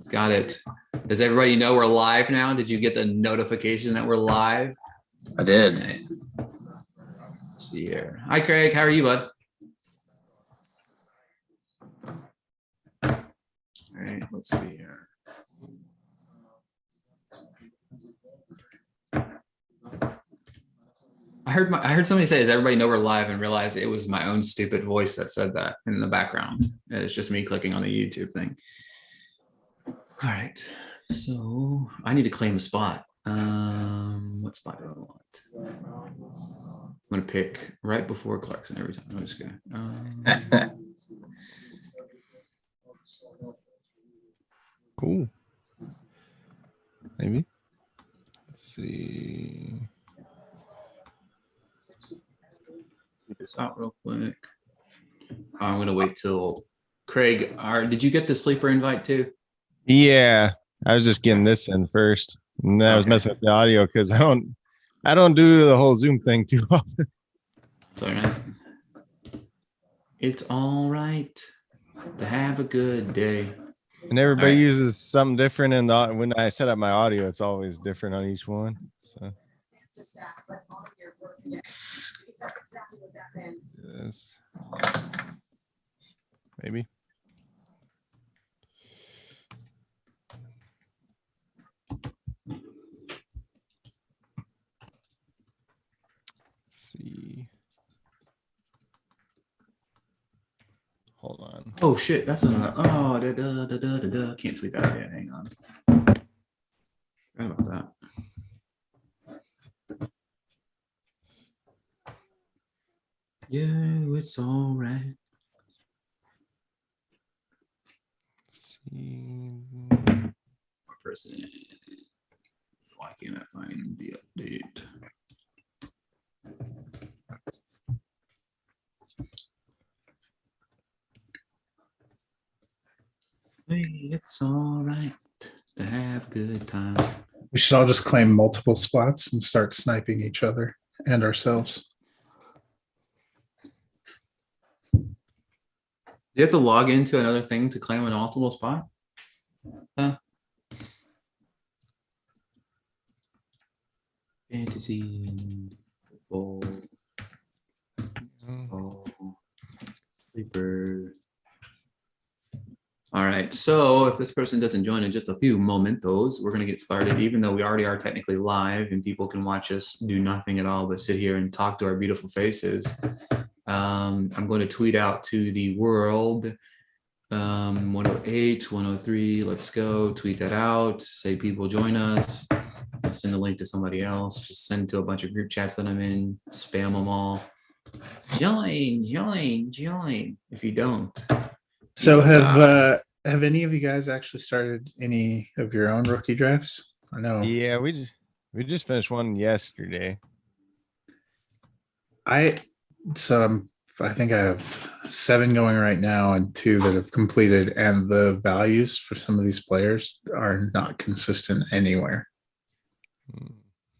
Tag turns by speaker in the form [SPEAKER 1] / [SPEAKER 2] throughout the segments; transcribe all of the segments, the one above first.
[SPEAKER 1] Got it. Does everybody know we're live now? Did you get the notification that we're live?
[SPEAKER 2] I did.
[SPEAKER 1] Okay. Let's see here. Hi, Craig. How are you, bud? All right. Let's see here. I heard somebody say, "Does everybody know we're live?" and realized it was my own stupid voice that said that in the background. And it's just me clicking on the YouTube thing. All right. So I need to claim a spot. What spot do I want? I'm gonna pick right before Clarkson every time. I'm just gonna.
[SPEAKER 3] Cool. Maybe. Let's see.
[SPEAKER 1] Keep this out real quick. I'm gonna wait till Craig. Did you get the sleeper invite too?
[SPEAKER 3] Yeah, I was just getting this in first, and then I was messing with the audio because I don't do the whole Zoom thing too often.
[SPEAKER 1] It's all right. It's all right to have a good day.
[SPEAKER 3] And everybody uses something different, and when I set up my audio, it's always different on each one. So. Yes. Maybe. See. Hold on.
[SPEAKER 1] Oh shit, that's another. Oh, can't tweet that yet. Hang on. Forgot about that. Yeah, it's all right.
[SPEAKER 3] See.
[SPEAKER 1] Person. Why can't I find the update? Hey, it's all right to have a good time.
[SPEAKER 4] We should all just claim multiple spots and start sniping each other and ourselves.
[SPEAKER 1] You have to log into another thing to claim an multiple spot? Fantasy football. Sleeper. All right, so if this person doesn't join in just a few momentos, we're going to get started, even though we already are technically live and people can watch us do nothing at all but sit here and talk to our beautiful faces. I'm going to tweet out to the world, 108, 103, let's go, tweet that out, say people join us, I'll send a link to somebody else, just send it to a bunch of group chats that I'm in, spam them all. Join, if you don't.
[SPEAKER 4] So have any of you guys actually started any of your own rookie drafts? I know.
[SPEAKER 3] Yeah, we just finished one yesterday.
[SPEAKER 4] I think I have 7 going right now and 2 that have completed, and the values for some of these players are not consistent anywhere.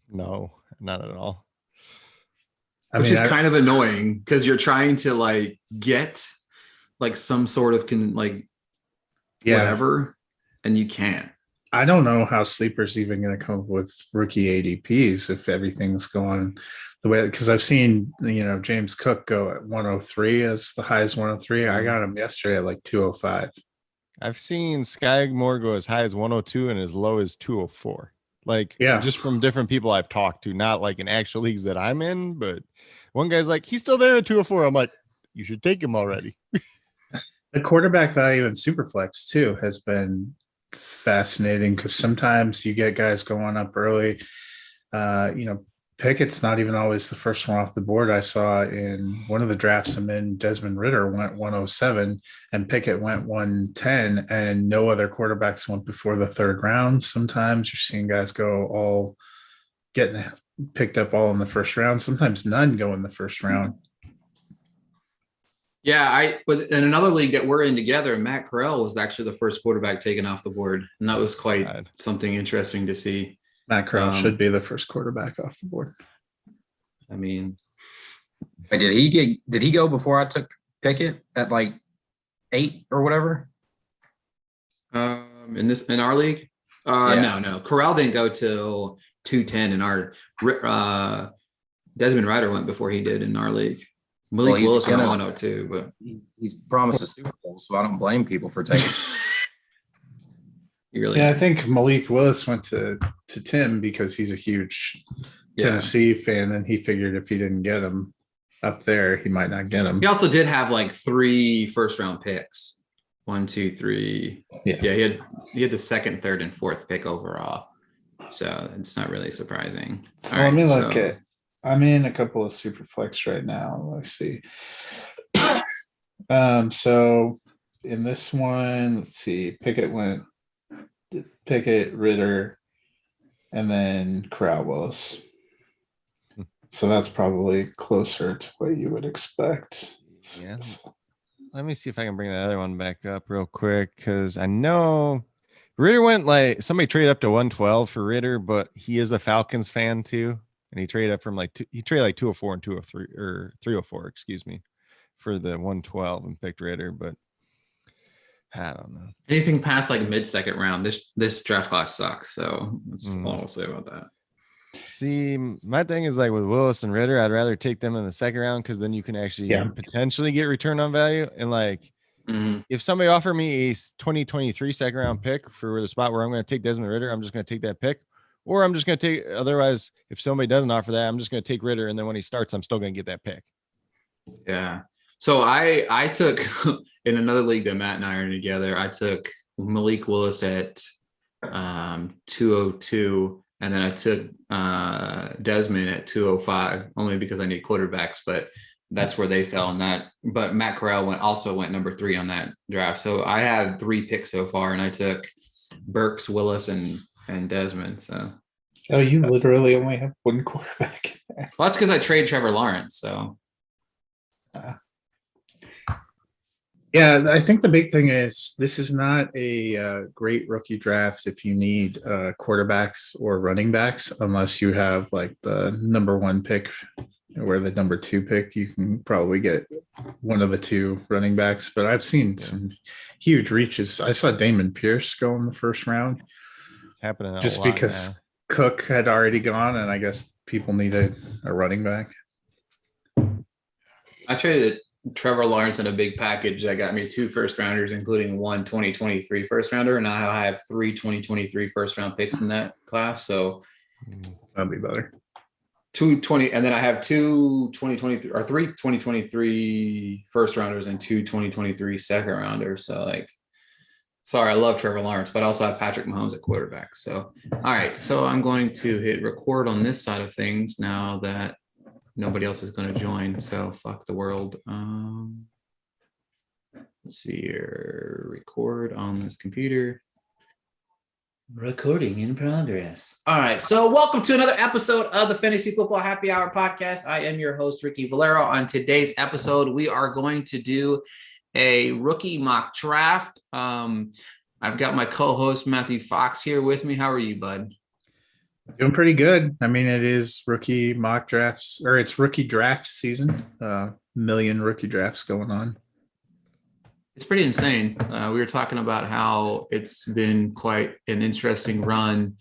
[SPEAKER 3] No, not at all.
[SPEAKER 1] Which is kind of annoying because you're trying to like get like some sort of whatever, and you can't.
[SPEAKER 4] I don't know how Sleeper's even going to come up with rookie ADPs if everything's going the way, because I've seen, James Cook go at 103 as the highest 103. I got him yesterday at like 205.
[SPEAKER 3] I've seen Sky Moore go as high as 102 and as low as 204. Just from different people I've talked to, not like in actual leagues that I'm in, but one guy's like, he's still there at 204. I'm like, you should take him already.
[SPEAKER 4] The quarterback value in Superflex too has been fascinating because sometimes you get guys going up early. Pickett's not even always the first one off the board. I saw in one of the drafts I'm in, Desmond Ritter went 107 and Pickett went 110, and no other quarterbacks went before the 3rd round. Sometimes you're seeing guys go all getting picked up all in the 1st round. Sometimes none go in the 1st round.
[SPEAKER 1] Yeah, but in another league that we're in together, Matt Corral was actually the first quarterback taken off the board, and that was quite something interesting to see.
[SPEAKER 4] Matt Corral should be the first quarterback off the board.
[SPEAKER 1] I mean,
[SPEAKER 2] Wait, did he go before I took Pickett at like 8 or whatever?
[SPEAKER 1] In our league? No. Corral didn't go till 210 in our. Desmond Rider went before he did in our league. Malik Willis went 102, but
[SPEAKER 2] he's promised a Super Bowl, so I don't blame people for taking.
[SPEAKER 4] I think Malik Willis went to Tim because he's a huge Tennessee fan, and he figured if he didn't get him up there, he might not get him.
[SPEAKER 1] He also did have like 3 first-round picks. 1, 2, 3. Yeah, he had the second, third, and fourth pick overall. So it's not really surprising.
[SPEAKER 4] So let me look at. I'm in a couple of super flex right now. Let's see. So in this one, let's see. Pickett, Ritter, and then Corral Willis. So that's probably closer to what you would expect.
[SPEAKER 3] Yeah. Let me see if I can bring the other one back up real quick, because I know Ritter went like somebody traded up to 112 for Ritter, but he is a Falcons fan too. And he traded up from he traded like 204 and 203 or 304, excuse me, for the 112 and picked Ritter. But I don't know.
[SPEAKER 1] Anything past like mid-second round, this draft class sucks. So that's all I'll say about that.
[SPEAKER 3] See, my thing is like with Willis and Ritter, I'd rather take them in the second round because then you can actually potentially get return on value. And like, if somebody offered me a 2023 second round pick for the spot where I'm going to take Desmond Ritter, I'm just going to take that pick. Or I'm just going to take, otherwise, if somebody doesn't offer that, I'm just going to take Ritter. And then when he starts, I'm still going to get that pick.
[SPEAKER 1] Yeah. So I took, in another league that Matt and I are together, I took Malik Willis at 202. And then I took Desmond at 205, only because I need quarterbacks, but that's where they fell in that. But Matt Corral also went number 3 on that draft. So I had 3 picks so far, and I took Burks, Willis, and Desmond. So
[SPEAKER 4] you literally only have 1 quarterback in there.
[SPEAKER 1] Well, that's because I traded Trevor Lawrence. So
[SPEAKER 4] I think the big thing is this is not a great rookie draft if you need quarterbacks or running backs, unless you have like the number 1 pick or the number 2 pick. You can probably get one of the 2 running backs, but I've seen some huge reaches. I saw Damian Pierce go in the first round.
[SPEAKER 3] Happening
[SPEAKER 4] just because now. Cook had already gone, and I guess people needed a running back.
[SPEAKER 1] I traded Trevor Lawrence in a big package that got me 2 first rounders, including 1 2023 first rounder. And now I have 3 2023 first round picks in that class. So
[SPEAKER 4] that'd be better.
[SPEAKER 1] 220, and then I have 2 2023 or 3 2023 first rounders and 2 2023 second rounders. So like, sorry, I love Trevor Lawrence, but I also have Patrick Mahomes at quarterback. So, all right. So I'm going to hit record on this side of things now that nobody else is going to join. So fuck the world. Let's see here. Record on this computer. Recording in progress. All right. So welcome to another episode of the Fantasy Football Happy Hour podcast. I am your host, Ricky Valero. On today's episode, we are going to do a rookie mock draft. I've got my co-host Matthew Fox here with me. How are you, bud?
[SPEAKER 4] Doing pretty good. I mean, it is rookie mock drafts, or it's rookie draft season. Million rookie drafts going on.
[SPEAKER 1] It's pretty insane. We were talking about how it's been quite an interesting run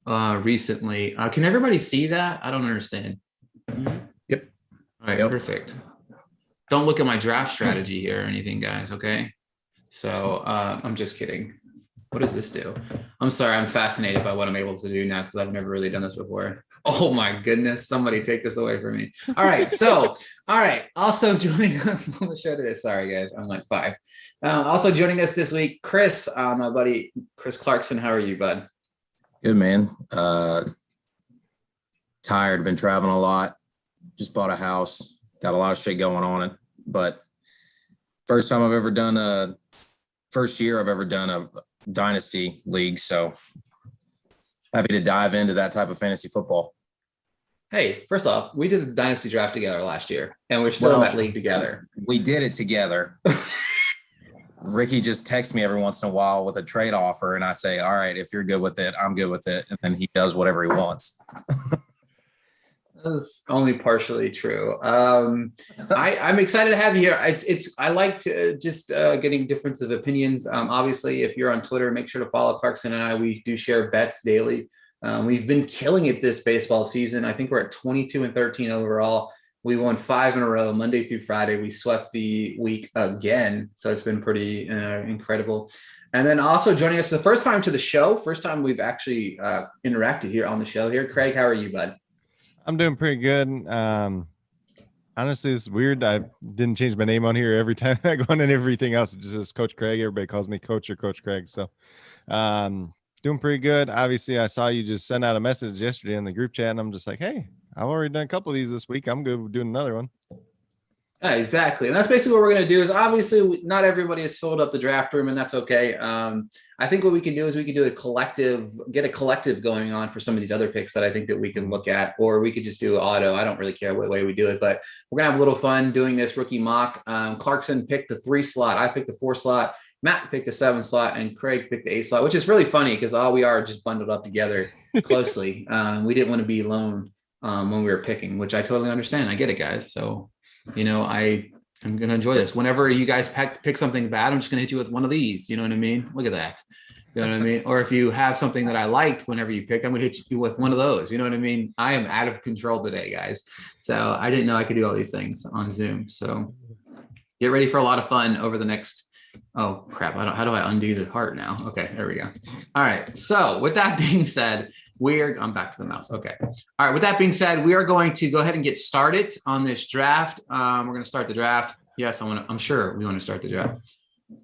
[SPEAKER 1] recently. Can everybody see that? I don't understand.
[SPEAKER 4] Yep.
[SPEAKER 1] All right, perfect. Don't look at my draft strategy here or anything, guys, okay? So I'm just kidding. What does this do? I'm sorry. I'm fascinated by what I'm able to do now because I've never really done this before. Oh, my goodness. Somebody take this away from me. All right. So, all right. Also joining us on the show today. Sorry, guys. I'm like 5. Also joining us this week, Chris, my buddy, Chris Clarkson. How are you, bud?
[SPEAKER 2] Good, man. Tired. Been traveling a lot. Just bought a house. Got a lot of shit going on it. But first year I've ever done a dynasty league, so happy to dive into that type of fantasy football.
[SPEAKER 1] Hey, first off, we did the dynasty draft together last year, and we're still in that league together.
[SPEAKER 2] We did it together. Ricky just texts me every once in a while with a trade offer, and I say, all right, if you're good with it, I'm good with it. And then he does whatever he wants.
[SPEAKER 1] That's only partially true. I'm excited to have you here. I like to just getting difference of opinions. Obviously, if you're on Twitter, make sure to follow Clarkson and I. We do share bets daily. We've been killing it this baseball season. I think we're at 22-13 overall. We won 5 in a row, Monday through Friday. We swept the week again, so it's been pretty incredible. And then also joining us the first time to the show, first time we've actually interacted here on the show here. Craig, how are you, bud?
[SPEAKER 3] I'm doing pretty good. Honestly, it's weird. I didn't change my name on here every time I go on, and everything else. It just says Coach Craig. Everybody calls me Coach or Coach Craig. So doing pretty good. Obviously, I saw you just send out a message yesterday in the group chat, and I'm just like, hey, I've already done a couple of these this week. I'm good with doing another one.
[SPEAKER 1] Yeah, exactly. And that's basically what we're going to do is obviously not everybody has filled up the draft room, and that's okay. I think what we can do is we can do get a collective going on for some of these other picks that I think that we can look at, or we could just do auto. I don't really care what way we do it, but we're going to have a little fun doing this rookie mock. Clarkson picked the 3 slot. I picked the 4 slot. Matt picked the 7 slot, and Craig picked the 8 slot, which is really funny because all we are just bundled up together closely. We didn't want to be alone when we were picking, which I totally understand. I get it, guys. So, I'm going to enjoy this. Whenever you guys pick something bad, I'm just going to hit you with one of these. You know what I mean? Look at that. You know what I mean? Or if you have something that I liked whenever you pick, I'm going to hit you with one of those. You know what I mean? I am out of control today, guys. So I didn't know I could do all these things on Zoom. So get ready for a lot of fun over the next. Oh, crap. How do I undo the heart now? Okay, there we go. All right. So with that being said, I'm back to the mouse. Okay. All right. With that being said, we are going to go ahead and get started on this draft. We're going to start the draft. Yes, I'm sure we want to start the draft.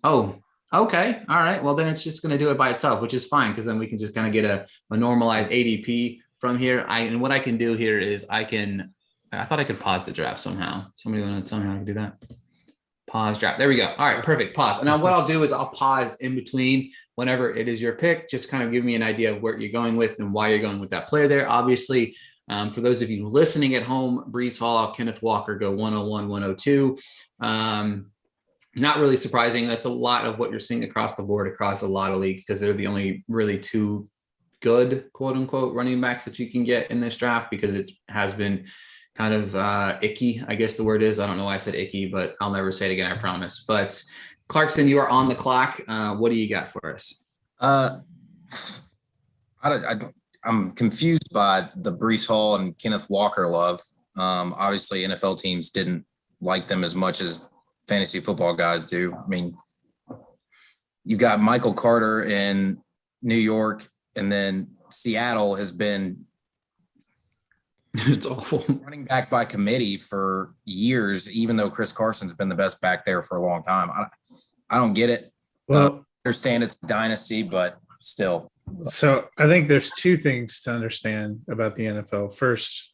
[SPEAKER 1] Oh, okay. All right. Well, then it's just going to do it by itself, which is fine because then we can just kind of get a normalized ADP from here. And what I can do here is I thought I could pause the draft somehow. Somebody want to tell me how I can do that? Pause draft. There we go. All right, perfect. Pause. And now what I'll do is I'll pause in between whenever it is your pick. Just kind of give me an idea of where you're going with and why you're going with that player there. Obviously, for those of you listening at home, Breece Hall, Kenneth Walker go 101, 102. Not really surprising. That's a lot of what you're seeing across the board, across a lot of leagues, because they're the only really 2 good, quote unquote, running backs that you can get in this draft because it has been kind of icky, I guess the word is. I don't know why I said icky, but I'll never say it again, I promise. But Clarkson, you are on the clock. What do you got for us?
[SPEAKER 2] I'm confused by the Breece Hall and Kenneth Walker love. Obviously, NFL teams didn't like them as much as fantasy football guys do. I mean, you got Michael Carter in New York, and then Seattle has been
[SPEAKER 1] it's awful.
[SPEAKER 2] Running back by committee for years, even though Chris Carson's been the best back there for a long time. I don't get it.
[SPEAKER 4] Well,
[SPEAKER 2] I understand it's a dynasty, but still.
[SPEAKER 4] So I think there's 2 things to understand about the NFL. First,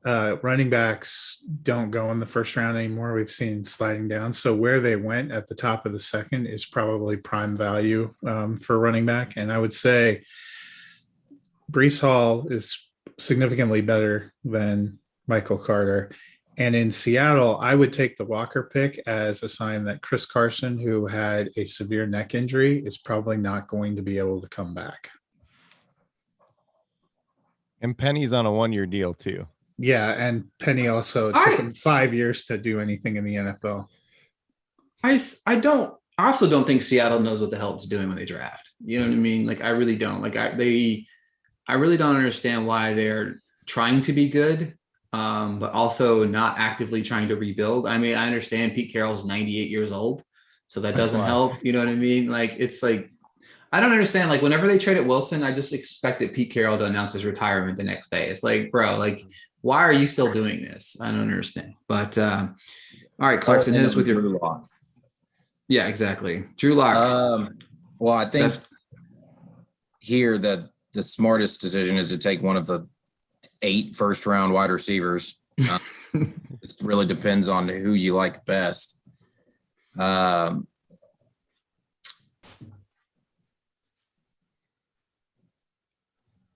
[SPEAKER 4] running backs don't go in the first round anymore. We've seen sliding down. So where they went at the top of the second is probably prime value for running back. And I would say Breece Hall is significantly better than Michael Carter. And in Seattle, I would take the Walker pick as a sign that Chris Carson, who had a severe neck injury, is probably not going to be able to come back.
[SPEAKER 3] And Penny's on a 1-year deal too.
[SPEAKER 4] Yeah, and Penny also took him 5 years to do anything in the NFL.
[SPEAKER 1] I also don't think Seattle knows what the hell it's doing when they draft. You know what I mean? Like, I really don't. Like, I really don't understand why they're trying to be good, but also not actively trying to rebuild. I mean, I understand Pete Carroll's 98 years old, so that doesn't help. You know what I mean? Like, it's like, I don't understand. Like, whenever they traded Wilson, I just expected Pete Carroll to announce his retirement the next day. It's like, bro, like, why are you still doing this? I don't understand. But all right, Clarkson, hit us with your
[SPEAKER 2] Drew Lock.
[SPEAKER 1] Yeah, exactly. Drew Lock.
[SPEAKER 2] Well, I think here that the smartest decision is to take one of the 8 first-round wide receivers. It really depends on who you like best. I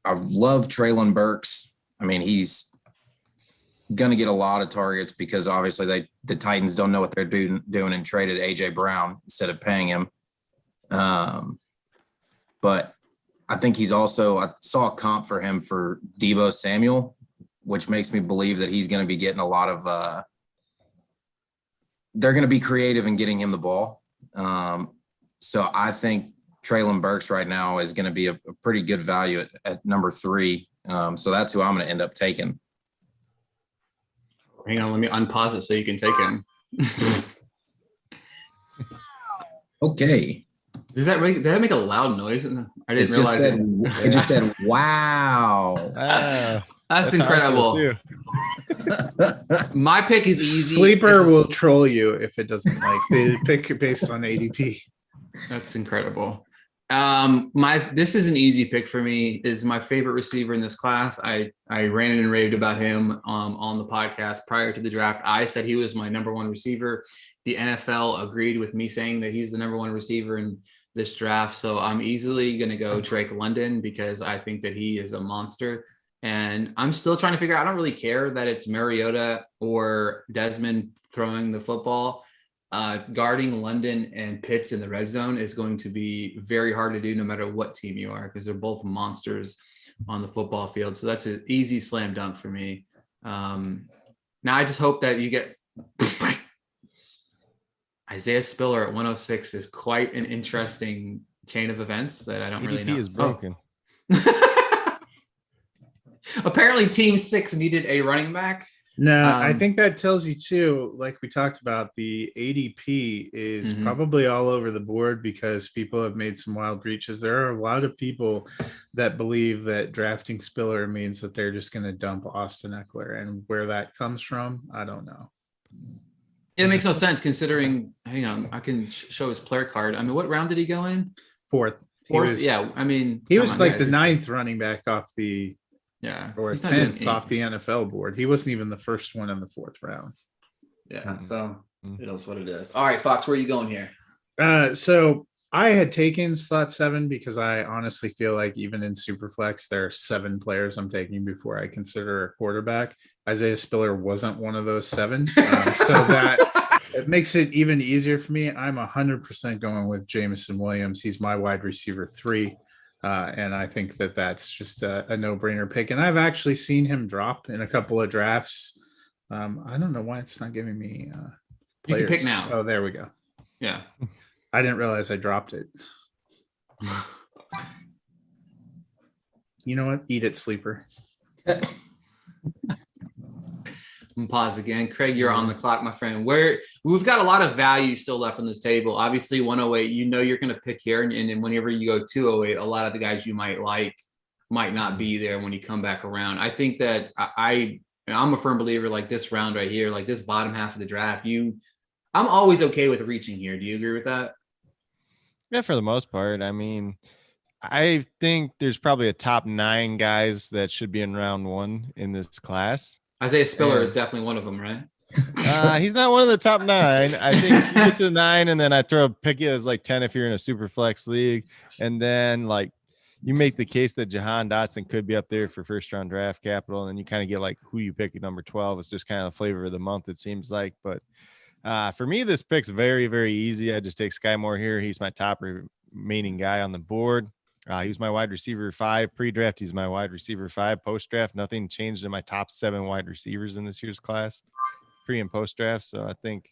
[SPEAKER 2] love Traylon Burks. I mean, he's going to get a lot of targets because obviously the Titans don't know what they're doing and traded A.J. Brown instead of paying him. But I think he's also – I saw a comp for him for Deebo Samuel which makes me believe that he's going to be getting a lot of they're going to be creative in getting him the ball. So I think Treylon Burks right now is going to be a pretty good value at number 3. So that's who I'm going to end up taking.
[SPEAKER 1] Hang on, let me unpause it so you can take him.
[SPEAKER 2] Okay.
[SPEAKER 1] Did that make a loud noise? I didn't realize
[SPEAKER 2] it just said, wow.
[SPEAKER 1] That's incredible. My pick is easy.
[SPEAKER 4] Sleeper will troll you if it doesn't like the pick based on ADP.
[SPEAKER 1] That's incredible. This is an easy pick for me. Is my favorite receiver in this class. I ranted and raved about him on the podcast prior to the draft. I said he was my number 1 receiver. The NFL agreed with me saying that he's the number 1 receiver in this draft. So I'm easily going to go Drake London because I think that he is a monster. And I'm still trying to figure out, I don't really care that it's Mariota or Desmond throwing the football. Guarding London and Pitts in the red zone is going to be very hard to do no matter what team you are, because they're both monsters on the football field. So that's an easy slam dunk for me. Now I just hope that you get Isaiah Spiller at 106 is quite an interesting chain of events that I don't
[SPEAKER 3] ADP
[SPEAKER 1] really know.
[SPEAKER 3] Is broken.
[SPEAKER 1] Apparently team 6 needed a running back.
[SPEAKER 4] No, I think that tells you too, like we talked about, the ADP is probably all over the board because people have made some wild reaches. There are a lot of people that believe that drafting Spiller means that they're just going to dump Austin Eckler, and where that comes from, I don't know.
[SPEAKER 1] It makes no sense considering, hang on, I can show his player card. I mean, what round did he go in?
[SPEAKER 4] Fourth.
[SPEAKER 1] Yeah. I mean,
[SPEAKER 4] he was like the 9th running back off the, or 10th off the NFL board. He wasn't even the first one in the 4th round.
[SPEAKER 1] Yeah. So it is what it is. All right, Fox, where are you going here?
[SPEAKER 4] So I had taken slot 7 because I honestly feel like even in Superflex, there are 7 players I'm taking before I consider a quarterback. Isaiah Spiller wasn't one of those 7. So that it makes it even easier for me. I'm 100% going with Jameson Williams. He's my wide receiver 3. And I think that that's just a no-brainer pick. And I've actually seen him drop in a couple of drafts. I don't know why it's not giving me
[SPEAKER 1] players. You can pick now.
[SPEAKER 4] Oh, there we go.
[SPEAKER 1] Yeah.
[SPEAKER 4] I didn't realize I dropped it. You know what? Eat it, sleeper.
[SPEAKER 1] Pause again. Craig, you're on the clock, my friend. We've got a lot of value still left on this table. Obviously, 108, you're going to pick here. And then whenever you go 208, a lot of the guys you might like might not be there when you come back around. I think that I'm a firm believer, like this round right here, like this bottom half of the draft, I'm always okay with reaching here. Do you agree with that?
[SPEAKER 3] Yeah, for the most part. I mean, I think there's probably a top 9 guys that should be in round 1 in this class.
[SPEAKER 1] Isaiah Spiller is definitely one of them, right?
[SPEAKER 3] He's not one of the top 9. I think you get to 9, and then I throw a pick as like 10 if you're in a super flex league. And then like you make the case that Jahan Dotson could be up there for first round draft capital. And then you kind of get like who you pick at number 12. It's just kind of the flavor of the month, it seems like. But for me, this pick's very, very easy. I just take Sky Moore here. He's my top remaining guy on the board. He was my wide receiver 5 pre-draft. He's my wide receiver 5 post-draft. Nothing changed in my top 7 wide receivers in this year's class, pre and post-draft. So I think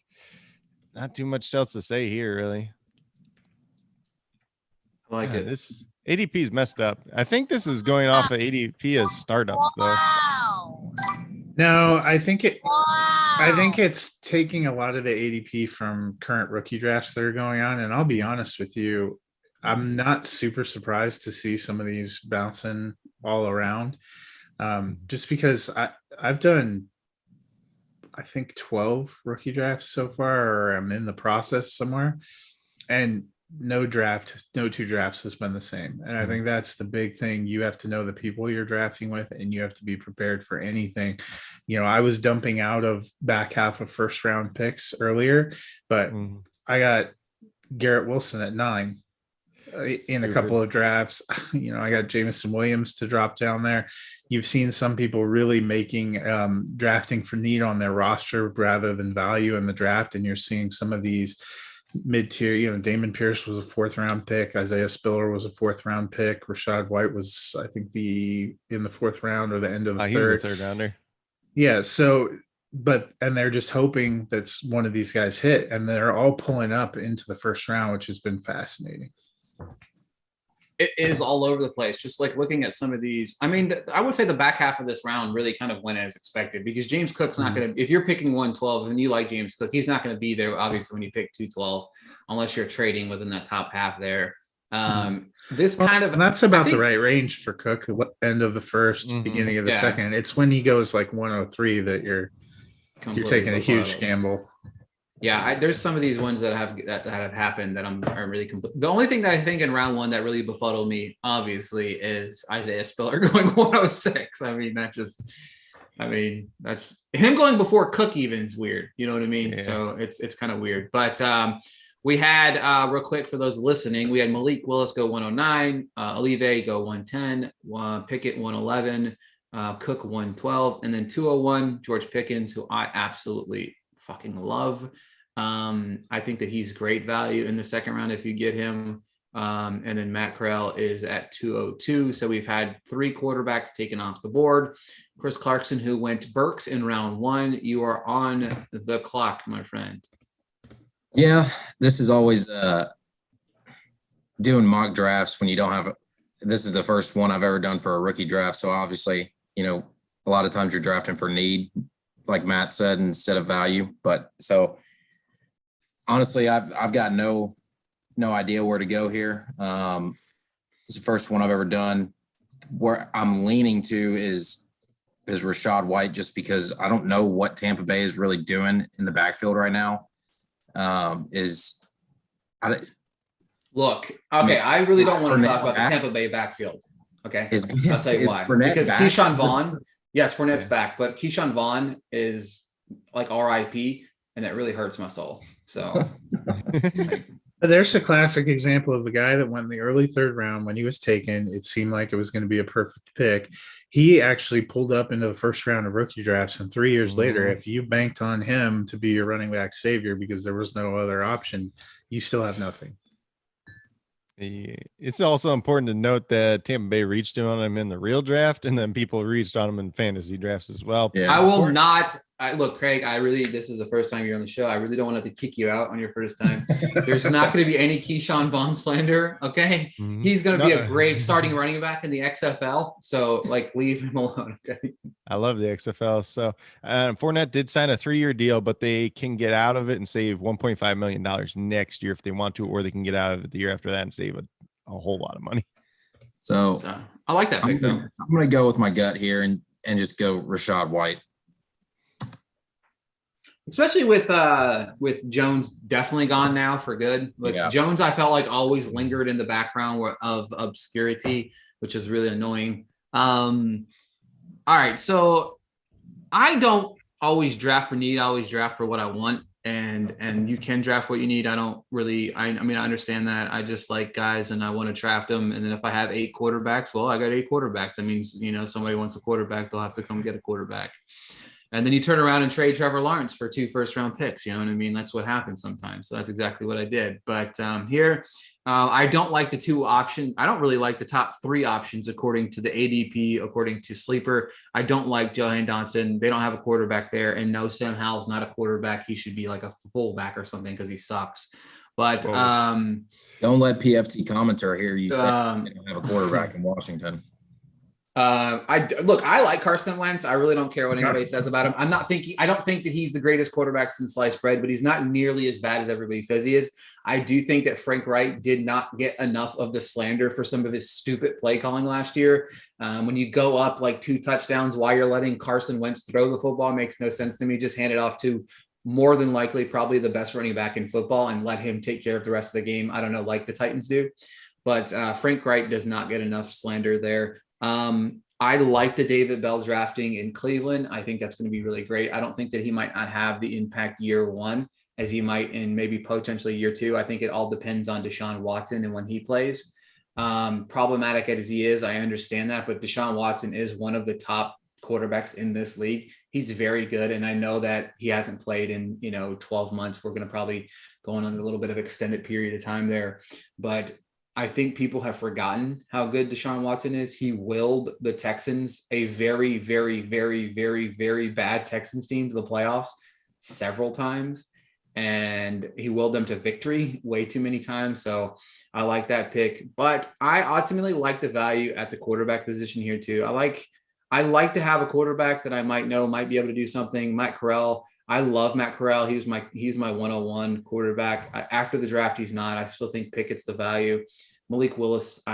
[SPEAKER 3] not too much else to say here, really.
[SPEAKER 1] I like it.
[SPEAKER 3] This ADP is messed up. I think this is going off of ADP as startups, though.
[SPEAKER 4] No, I think it's taking a lot of the ADP from current rookie drafts that are going on. And I'll be honest with you, I'm not super surprised to see some of these bouncing all around, just because I've done, I think, 12 rookie drafts so far, or I'm in the process somewhere, and no 2 drafts has been the same. And I think that's the big thing. You have to know the people you're drafting with, and you have to be prepared for anything. You know, I was dumping out of back half of first round picks earlier, but I got Garrett Wilson at 9. In a couple of drafts. You know, I got Jameson Williams to drop down there. You've seen some people really making drafting for need on their roster rather than value in the draft. And you're seeing some of these mid-tier, you know, Damian Pierce was a 4th round pick. Isaiah Spiller was a 4th round pick. Rashad White was, I think, in the 4th round or the end of the 3rd.
[SPEAKER 3] He was a 3rd rounder.
[SPEAKER 4] Yeah. So, and they're just hoping that's one of these guys hit, and they're all pulling up into the first round, which has been fascinating.
[SPEAKER 1] It is all over the place. Just like looking at some of these, I mean, I would say the back half of this round really kind of went as expected, because James Cook's not going to, if you're picking 112 and you like James Cook, he's not going to be there, obviously, when you pick 212, unless you're trading within that top half there. This kind of,
[SPEAKER 4] and that's about the right range for Cook, end of the first, beginning of the second. It's when he goes like 103 that you're taking a huge gamble.
[SPEAKER 1] Yeah, there's some of these ones that have happened that are really complete. The only thing that I think in round one that really befuddled me, obviously, is Isaiah Spiller going 106. That's him going before Cook even is weird. You know what I mean? Yeah. So it's kind of weird. But we had real quick for those listening, we had Malik Willis go 109, Olive go 110, Pickett 111, Cook 112, and then 201 George Pickens, who I absolutely fucking love. I think that he's great value in the second round if you get him. And then Matt Corral is at 202. So we've had 3 quarterbacks taken off the board. Chris Clarkson, who went Burks in round 1. You are on the clock, my friend.
[SPEAKER 2] Yeah, this is always doing mock drafts when you don't have this is the first one I've ever done for a rookie draft. So obviously, a lot of times you're drafting for need, like Matt said, instead of value. But so honestly, I've got no idea where to go here. It's the first one I've ever done. Where I'm leaning to is Rachaad White, just because I don't know what Tampa Bay is really doing in the backfield right now.
[SPEAKER 1] Look, okay, I really don't want to talk about the Tampa Bay backfield. Okay, I'll tell you why. Because Keyshawn Vaughn, yes, Fournette's back, but Keyshawn Vaughn is like RIP, and that really hurts my soul. So
[SPEAKER 4] there's a classic example of a guy that went in the early third round. When he was taken, it seemed like it was going to be a perfect pick. He actually pulled up into the first round of rookie drafts, and 3 years later, if you banked on him to be your running back savior because there was no other option, you still have nothing.
[SPEAKER 3] It's also important to note that Tampa Bay reached on him in the real draft, and then people reached on him in fantasy drafts as well.
[SPEAKER 1] Yeah. I will not. Look, Craig, this is the first time you're on the show. I really don't want to have to kick you out on your first time. There's not going to be any Keyshawn Vaughn slander. Okay. Mm-hmm. He's going to be a great starting running back in the XFL. So leave him alone. Okay.
[SPEAKER 3] I love the XFL. So Fournette did sign a 3-year deal, but they can get out of it and save $1.5 million next year if they want to, or they can get out of it the year after that and save a whole lot of money.
[SPEAKER 2] So
[SPEAKER 1] I like that pick, though.
[SPEAKER 2] I'm going to go with my gut here and just go Rachaad White.
[SPEAKER 1] Especially with Jones definitely gone now for good. Jones, I felt like always lingered in the background of obscurity, which is really annoying. All right, so I don't always draft for need. I always draft for what I want, and you can draft what you need. I don't really. I understand that. I just like guys, and I want to draft them. And then if I have 8 quarterbacks, well, I got 8 quarterbacks. That means somebody wants a quarterback, they'll have to come get a quarterback. And then you turn around and trade Trevor Lawrence for 2 first-round picks. You know what I mean? That's what happens sometimes. So that's exactly what I did. But here, I don't like the 2 options. I don't really like the top 3 options according to the ADP, according to Sleeper. I don't like Johan Dotson. They don't have a quarterback there. And no, Sam Howell's not a quarterback. He should be like a fullback or something because he sucks. But
[SPEAKER 2] don't let PFT commenter hear you say they don't have a quarterback in Washington.
[SPEAKER 1] I like Carson Wentz. I really don't care what anybody says about him. I don't think that he's the greatest quarterback since sliced bread, but he's not nearly as bad as everybody says he is. I do think that Frank Reich did not get enough of the slander for some of his stupid play calling last year. When you go up like 2 touchdowns while you're letting Carson Wentz throw the football, makes no sense to me. Just hand it off to more than likely probably the best running back in football and let him take care of the rest of the game. I don't know, like the Titans do, but Frank Reich does not get enough slander there. I like the David Bell drafting in Cleveland. I think that's going to be really great. I don't think that he might not have the impact year 1 as he might in maybe potentially year 2. I think it all depends on Deshaun Watson and when he plays. Problematic as he is, I understand that, but Deshaun Watson is one of the top quarterbacks in this league. He's very good. And I know that he hasn't played in, 12 months. We're going to probably go on a little bit of extended period of time there, but I think people have forgotten how good Deshaun Watson is. He willed the Texans, a very, very, very, very, very bad Texans team, to the playoffs several times. And he willed them to victory way too many times. So I like that pick. But I ultimately like the value at the quarterback position here too. I like to have a quarterback that I might be able to do something. Matt Corral. I love Matt Corral. He's my 101 quarterback. After the draft, he's not. I still think Pickett's the value. Malik Willis,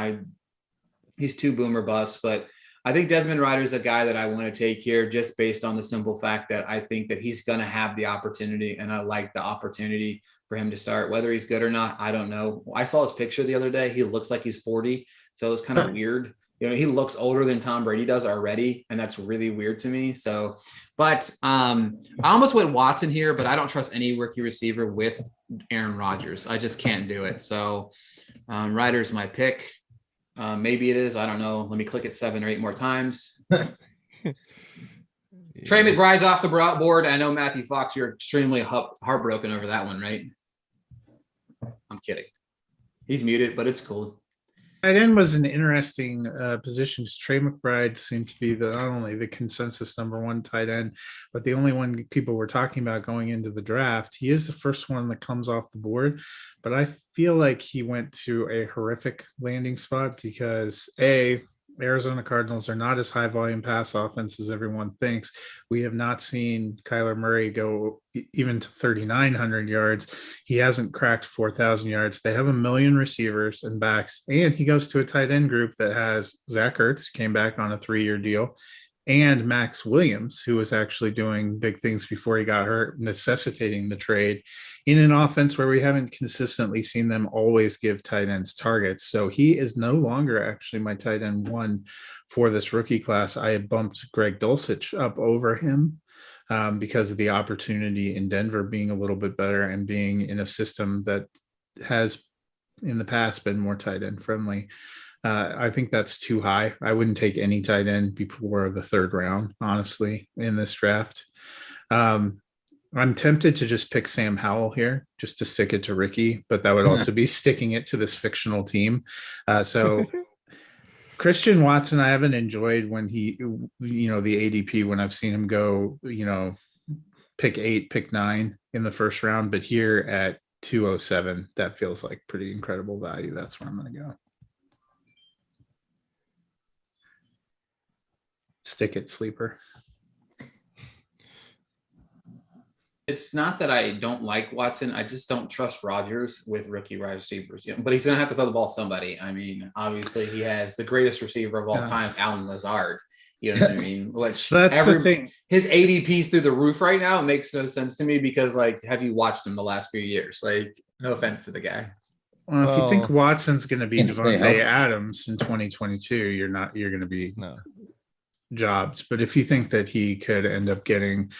[SPEAKER 1] he's too boomer bust, but I think Desmond Rider is a guy that I want to take here just based on the simple fact that I think that he's going to have the opportunity, and I like the opportunity for him to start. Whether he's good or not, I don't know. I saw his picture the other day. He looks like he's 40, so it was kind of weird. He looks older than Tom Brady does already, and that's really weird to me. So, but I almost went Watson here, but I don't trust any rookie receiver with Aaron Rodgers. I just can't do it. So Ryder's my pick. Maybe it is. I don't know. Let me click it 7 or 8 more times. Trey McBride's off the board. I know, Matthew Fox, you're extremely heartbroken over that one, right? I'm kidding. He's muted, but it's cool.
[SPEAKER 4] Tight end was an interesting position. Trey McBride seemed to be not only the consensus #1 tight end, but the only one people were talking about going into the draft. He is the first one that comes off the board, but I feel like he went to a horrific landing spot because Arizona Cardinals are not as high volume pass offense as everyone thinks. We have not seen Kyler Murray go even to 3,900 yards. He hasn't cracked 4,000 yards. They have a million receivers and backs, and he goes to a tight end group that has Zach Ertz, who came back on a 3-year deal, and Max Williams, who was actually doing big things before he got hurt, necessitating the trade in an offense where we haven't consistently seen them always give tight ends targets. So he is no longer actually my tight end 1 for this rookie class. I had bumped Greg Dulcich up over him because of the opportunity in Denver being a little bit better and being in a system that has in the past been more tight end friendly. I think that's too high. I wouldn't take any tight end before the 3rd round, honestly, in this draft. I'm tempted to just pick Sam Howell here just to stick it to Ricky, but that would also be sticking it to this fictional team. So Christian Watson, I haven't enjoyed when he, the ADP, when I've seen him go, pick 8, pick 9 in the 1st round, but here at 207, that feels like pretty incredible value. That's where I'm going to go. Stick it, sleeper.
[SPEAKER 1] It's not that I don't like Watson. I just don't trust Rodgers with rookie wide receivers. But he's going to have to throw the ball to somebody. I mean, obviously, he has the greatest receiver of all time, Allen Lazard. You know what I mean? Which
[SPEAKER 4] that's the thing.
[SPEAKER 1] His ADP's through the roof right now. It makes no sense to me because, have you watched him the last few years? No offense to the guy.
[SPEAKER 4] Well, if you think Watson's going to be Devontae Adams in 2022, you're going to be jobbed. But if you think that he could end up getting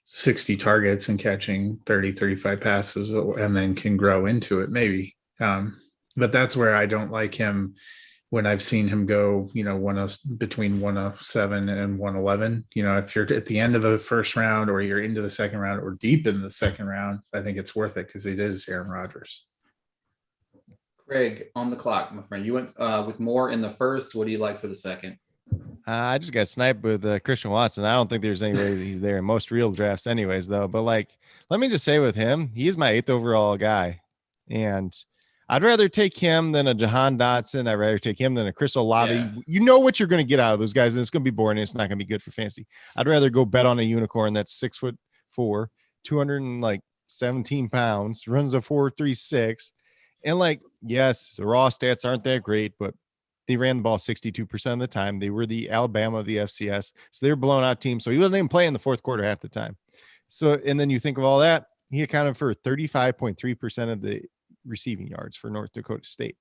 [SPEAKER 4] 60 targets and catching 30, 35 passes and then can grow into it, maybe. But that's where I don't like him when I've seen him go, between 107 and 111. If you're at the end of the 1st round or you're into the 2nd round or deep in the 2nd round, I think it's worth it because it is Aaron Rodgers.
[SPEAKER 1] Craig, on the clock, my friend. You went with Moore in the 1st. What do you like for the 2nd?
[SPEAKER 3] I just got sniped with Christian Watson. I don't think there's any way he's there in most real drafts anyways, though. But let me just say with him, he's my 8th overall guy. And I'd rather take him than a Jahan Dotson. I'd rather take him than a Chris Olave. Yeah. You know what you're going to get out of those guys, and it's going to be boring. And it's not going to be good for fantasy. I'd rather go bet on a unicorn that's 6'4", 217 pounds, runs a 4.36. And yes, the raw stats aren't that great, but they ran the ball 62% of the time. They were the Alabama of the FCS. So they were blowing out teams. So he wasn't even playing the 4th quarter half the time. So, and then you think of all that, he accounted for 35.3% of the receiving yards for North Dakota State,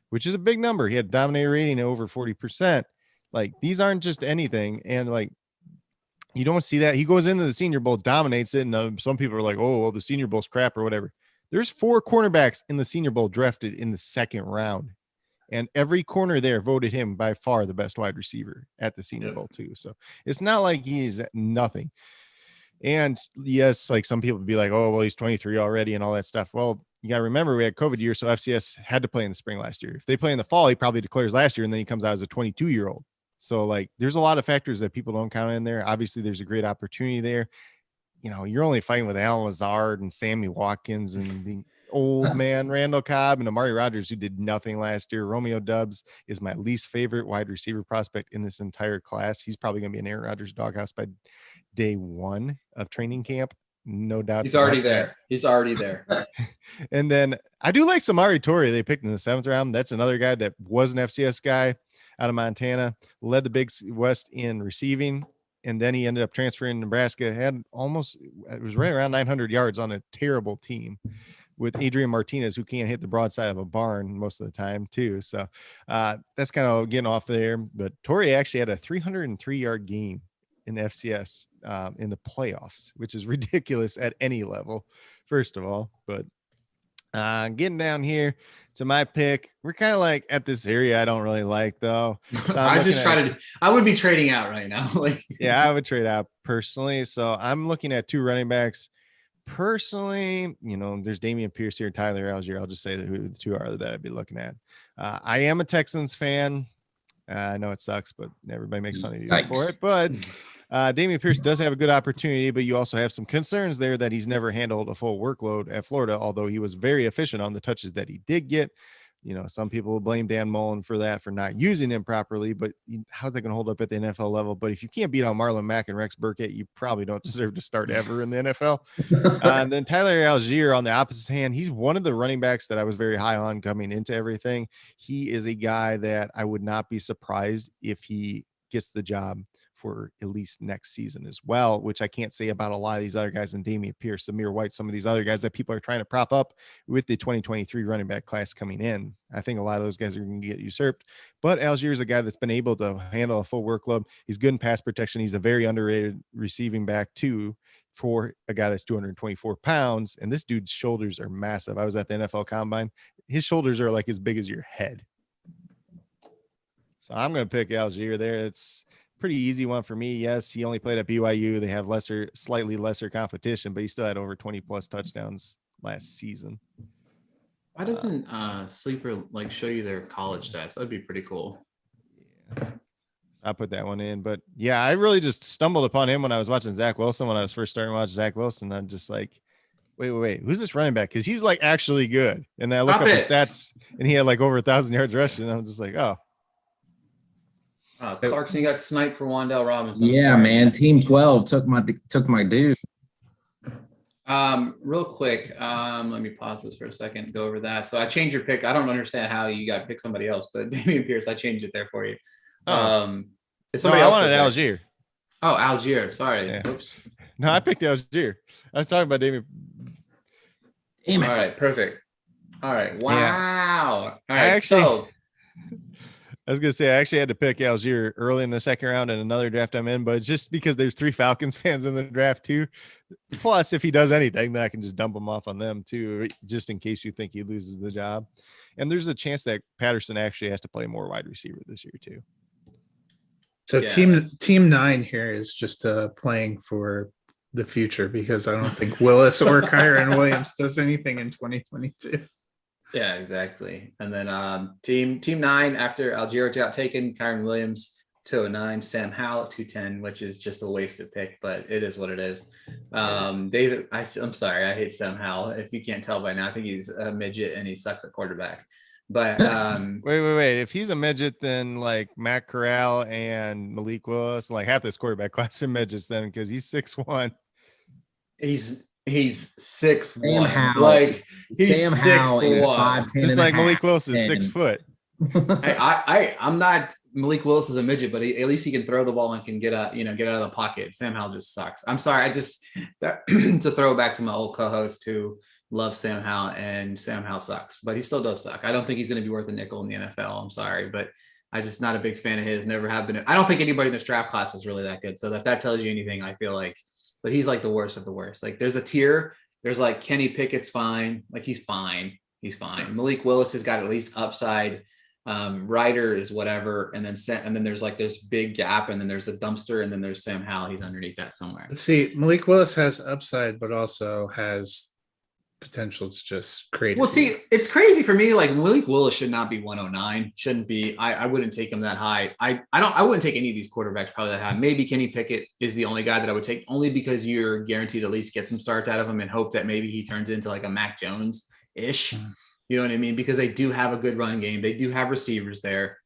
[SPEAKER 3] which is a big number. He had dominator rating of over 40%. These aren't just anything. And you don't see that. He goes into the Senior Bowl, dominates it. And some people are like, oh, well, the Senior Bowl's crap or whatever. There's 4 cornerbacks in the Senior Bowl drafted in the 2nd round. And every corner there voted him by far the best wide receiver at the Senior Bowl too. So it's not like he's nothing. And yes, some people would be like, oh, well, he's 23 already and all that stuff. Well, you got to remember we had COVID year, so FCS had to play in the spring last year. If they play in the fall, he probably declares last year, and then he comes out as a 22-year-old. So like, there's a lot of factors that people don't count in there. Obviously, there's a great opportunity there. You know, you're only fighting with Alan Lazard and Sammy Watkins and the old man Randall Cobb and Amari Rodgers, who did nothing last year. Romeo Doubs is my least favorite wide receiver prospect in this entire class. He's probably going to be an Aaron Rodgers doghouse by day one of training camp. No doubt.
[SPEAKER 1] He's already there. He's already there.
[SPEAKER 3] And then I do like Samari Torrey. They picked in the 7th round. That's another guy that was an FCS guy out of Montana, led the Big West in receiving. And then he ended up transferring to Nebraska, it was right around 900 yards on a terrible team with Adrian Martinez, who can't hit the broadside of a barn most of the time too. So that's kind of getting off there. But Torrey actually had a 303-yard game in FCS in the playoffs, which is ridiculous at any level, first of all. But getting down here to my pick, we're kind of like at this area I don't really like, though. So
[SPEAKER 1] I would be trading out right now.
[SPEAKER 3] Yeah, I would trade out personally. So I'm looking at 2 running backs. Personally, you know, there's Damian Pierce here, Tyler Algiere. I'll just say who the 2 are that I'd be looking at. I am a Texans fan. I know it sucks, but everybody makes fun of you for it. But Damian Pierce does have a good opportunity, but you also have some concerns there that he's never handled a full workload at Florida, although he was very efficient on the touches that he did get. You know, some people will blame Dan Mullen for that, for not using him properly, but how's that going to hold up at the NFL level? But if you can't beat out Marlon Mack and Rex Burkhead, you probably don't deserve to start ever in the NFL. And then Tyler Algiere on the opposite hand, he's one of the running backs that I was very high on coming into everything. He is a guy that I would not be surprised if he gets the job for at least next season as well, which I can't say about a lot of these other guys, and Damian Pierce, Samir White, some of these other guys that people are trying to prop up with the 2023 running back class coming in. I think a lot of those guys are going to get usurped, but Algiere is a guy that's been able to handle a full workload. He's good in pass protection. He's a very underrated receiving back too, for a guy that's 224 pounds. And this dude's shoulders are massive. I was at the NFL Combine. His shoulders are like as big as your head. So I'm going to pick Algiere there. It's pretty easy one for me. Yes, he only played at BYU. They have slightly lesser competition, but he still had over 20 plus touchdowns last season.
[SPEAKER 1] Why doesn't Sleeper show you their college stats? That'd be pretty cool.
[SPEAKER 3] Yeah, I'll put that one in. But yeah, I really just stumbled upon him when I was watching Zach Wilson. When I was first starting to watch Zach Wilson, I'm just like, wait, who's this running back? Because he's actually good. And then I look up his stats, and he had over 1,000 yards rushing. And I'm just like, oh.
[SPEAKER 1] Clarkson, you got sniped for Wan'Dale Robinson.
[SPEAKER 2] Yeah, man. Team 12 took my dude.
[SPEAKER 1] Real quick, let me pause this for a second and go over that. So I changed your pick. I don't understand how you got to pick somebody else, but Damian Pierce, I changed it there for you. It's somebody else. I wanted
[SPEAKER 3] Algiere.
[SPEAKER 1] Oh, Algiere. Sorry.
[SPEAKER 3] Yeah.
[SPEAKER 1] Oops.
[SPEAKER 3] No, I picked Algiere. I was talking about Damian.
[SPEAKER 1] All right. Perfect. All right. Wow.
[SPEAKER 3] Yeah.
[SPEAKER 1] All right.
[SPEAKER 3] I was going to say, I actually had to pick Algiere early in the second round in another draft I'm in, but just because there's 3 Falcons fans in the draft too. Plus, if he does anything, then I can just dump him off on them too, just in case you think he loses the job. And there's a chance that Patterson actually has to play more wide receiver this year too.
[SPEAKER 4] So yeah. Team 9 here is just playing for the future, because I don't think Willis or Kyron Williams does anything in 2022.
[SPEAKER 1] Yeah, exactly. And then team 9, after Algiere got taken, Kyron Williams 209, Sam Howell 210, which is just a wasted pick, but it is what it is. David, I'm sorry, I hate Sam Howell. If you can't tell by now, I think he's a midget and he sucks at quarterback. But
[SPEAKER 3] wait. If he's a midget, then Matt Corral and Malik Willis, half this quarterback class are midgets then, because he's 6'1".
[SPEAKER 1] He's 6'1".
[SPEAKER 2] Sam Howell.
[SPEAKER 1] He's
[SPEAKER 2] Sam Howell is 5'10".
[SPEAKER 3] Just like Malik Willis is 6 foot.
[SPEAKER 1] I'm not. Malik Willis is a midget, but at least he can throw the ball and can get out of the pocket. Sam Howell just sucks. I'm sorry. To throw back to my old co-host who loves Sam Howell, and Sam Howell sucks, but he still does suck. I don't think he's going to be worth a nickel in the NFL. I'm sorry, but I'm just not a big fan of his. Never have been. I don't think anybody in this draft class is really that good. So if that tells you anything, I feel like. But he's the worst of the worst. There's a tier. There's Kenny Pickett's fine. He's fine. He's fine. Malik Willis has got at least upside. Ryder is whatever. And then there's this big gap. And then there's a dumpster. And then there's Sam Howell. He's underneath that somewhere.
[SPEAKER 4] Let's see. Malik Willis has upside, but also has potential to just create.
[SPEAKER 1] Well, see, it's crazy for me. Like Malik Willis should not be 109. Shouldn't be. I wouldn't take him that high. I wouldn't take any of these quarterbacks probably that high. Maybe Kenny Pickett is the only guy that I would take, only because you're guaranteed to at least get some starts out of him and hope that maybe he turns into like a Mac Jones ish. You know what I mean? Because they do have a good run game. They do have receivers there.